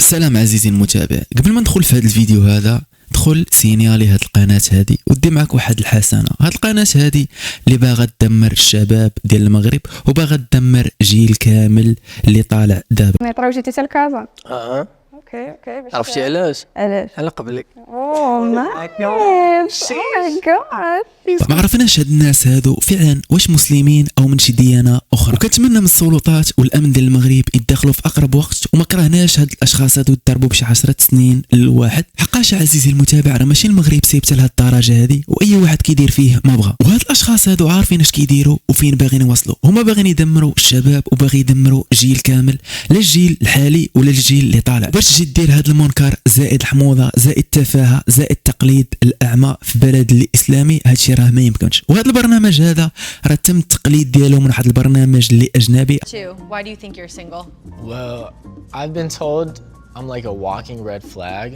سلام عزيزي المتابع، قبل ما ندخل في هذا الفيديو هذا دخل سينيالي هاد القناه هادي ودي معك واحد الحسنه. هاد القناه هادي اللي باغا تدمر الشباب ديال المغرب وباغا تدمر جيل كامل اللي طالع دابا. ما يطراو جيتي حتى لكازا. اوكي باش عرفتي علاش؟ على قبلك. ماي جاد. ما عرفناش هاد الناس هادو فعلا واش مسلمين او من شي ديانه اخرى، وكنتمنى من السلطات والامن ديال المغرب يتدخلوا في اقرب وقت وما كرهناش هاد الاشخاص هادو يضربوا بشي 10 سنين للواحد. حقاش عزيزي المتابع راه ماشي المغرب سيبت لهاد الدرجه هادي واي واحد كيدير فيه ما بغى، وهاد الاشخاص هادو عارفين اش كيديروا وفين باغيين يوصلوا. هما باغيين يدمروا الشباب وباغي يدمروا جيل كامل، لا الجيل الحالي ولا الجيل اللي طالع. باش تجي دير هاد المنكر زائد الحموضه زائد التفاهه زائد تقليد الاعمى في بلد الاسلامي، هادشي راه ما يمكنش. وهذا البرنامج هذا راه تم التقليد ديالو من واحد البرنامج اللي اجنبي. Why do you think you're single? Well, I've been told I'm like a walking red flag.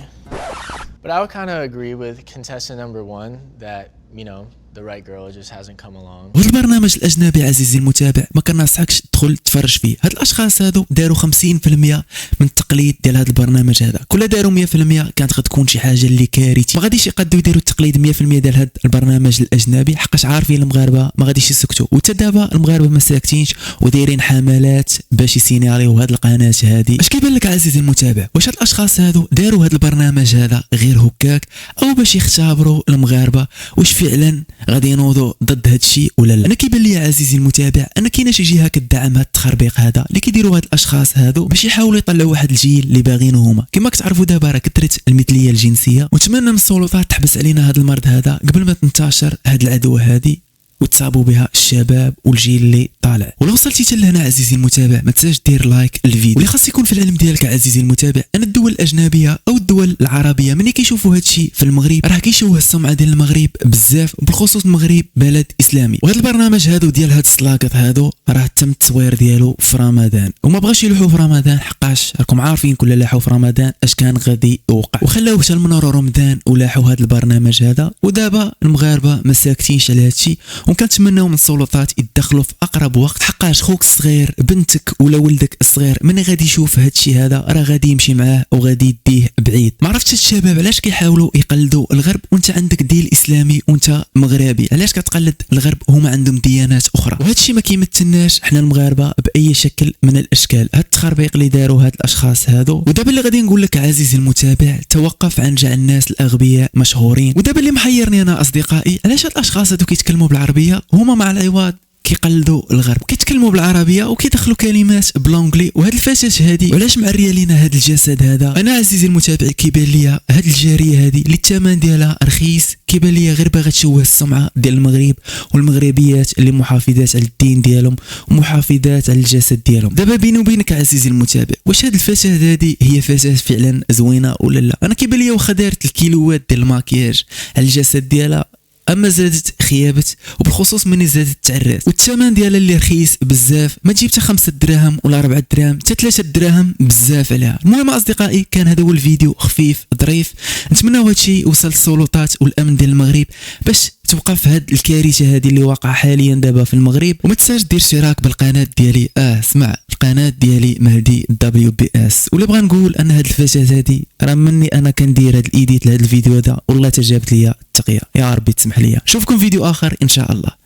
But I would kind of agree with contestant number 1 that, you know, the right girl just hasn't come along. وهذا البرنامج الاجنبي عزيزي المتابع ما كننصحكش تدخل تفرج فيه. هاد الاشخاص هادو داروا 50% من التقليد ديال هذا البرنامج هذا، كل داروا 100% كانت غتكون شي حاجه اللي كارثيه. ما غاديش يقدروا يديروا التقليد 100% ديال هذا البرنامج الاجنبي، حقاش عارفين المغاربه ما غاديش يسكتوا، وحتى دابا المغاربه ما ساكتينش ودايرين حملات باش يسيناريو هذه القناه هذه. اش كيبان لك عزيزي المتابع؟ واش هاد الاشخاص هادو داروا هذا البرنامج هذا غير هكاك او باش يختبروا المغاربه واش فعلا غادي ينوضوا ضد هذا الشيء ولا لا؟ انا كيبان لي عزيزي المتابع ان كاينه شي جهه كدعم هذا التخربيق هذا اللي كيديروا هاد الاشخاص هادو باش يحاولوا يطلعوا واحد الجيل اللي باغينه هما. كما كتعرفوا دابا راه كثرت المثليه الجنسيه، ونتمنى من السلطات تحبس علينا هذا المرض هذا قبل ما تنتشر هاد العدوى هذه وتصابوا بها الشباب والجيل اللي طالع. ولو وصلتي حتى لهنا عزيزي المتابع ما تنساش دير لايك للفيديو. واللي خاص يكون في العلم ديالك عزيزي المتابع ان الدول الاجنبيه او الدول العربيه ملي كيشوفوا هذا الشيء في المغرب راه كيشوه السمعه ديال المغرب بزاف، وبالخصوص المغرب بلد اسلامي. وهذا البرنامج هادو ديال هاد السلاقط هادو راه تم التصوير ديالو في رمضان وما بغاش يلوحوا في رمضان، حقاش راكم عارفين كل لاحوا في رمضان اش كان غادي يوقع، وخلاوه حتى لمنور رمضان ولاحوا هذا البرنامج هذا. ودابا المغاربه ما ساكتينش على هذا الشيء، وكنتمناو من السلطات يتدخلوا في اقرب وقت، حقاش خوك الصغير بنتك ولا ولدك الصغير من غادي يشوف هذا الشيء هذا راه غادي يمشي معاه وغادي يديه بعيد. ما عرفتش الشباب علاش كيحاولوا يقلدوا الغرب وانت عندك دين اسلامي وانت مغربي؟ علاش كتقلد الغرب هما عندهم ديانات اخرى؟ وهذا الشيء ما كيمثلناش حنا المغاربه باي شكل من الاشكال. هاد التخربيق اللي داروا هاد الاشخاص هادو. ودابا اللي غادي نقول لك عزيزي المتابع توقف عن جعل الناس الاغبياء مشهورين. ودابا اللي محيرني انا اصدقائي علاش هاد الاشخاص هادو كيتكلموا بالعربيه هما مع العوض كيقلدوا الغرب، كيتكلموا بالعربيه وكيدخلوا كلمات بالانجلي. وهاد الفتاه هادي علاش معريه لينا هاد الجسد هذا؟ انا عزيزي المتابع كيبان ليا هاد الجاريه هادي اللي الثمن ديالها رخيص كيبان ليا غير باغا تشوه السمعه ديال المغرب والمغربيات اللي محافظات على الدين ديالهم ومحافظات على الجسد ديالهم. دابا بيني وبينك عزيزي المتابع واش هاد الفتاه هادي هي فتاه فعلا زوينه ولا لا؟ انا كيبان ليا واخا دارت الكيلوات ديال الماكياج على الجسد ديالها اما زادت خيابت، وبالخصوص مني زادت تعرات، والثمن ديالها اللي رخيص بزاف ما تجيب حتى 5 دراهم ولا 4 دراهم حتى 3 دراهم بزاف عليها. المهم اصدقائي كان هذا هو الفيديو خفيف ظريف، نتمنى هذا الشيء يوصل للسلطات والامن ديال المغرب باش توقف هاد الكارثه هذه اللي واقعه حاليا دابا في المغرب. وما تنساش دير اشتراك بالقناه ديالي. اسمع القناه ديالي مهدي WBS. ولا بغا نقول ان هاد الفتاه هذه راه مني انا كندير هاد الايديت لهاد الفيديو هذا والله تجابت ليا التقيه، يا ربي تسمح ليا. نشوفكم فيديو اخر ان شاء الله.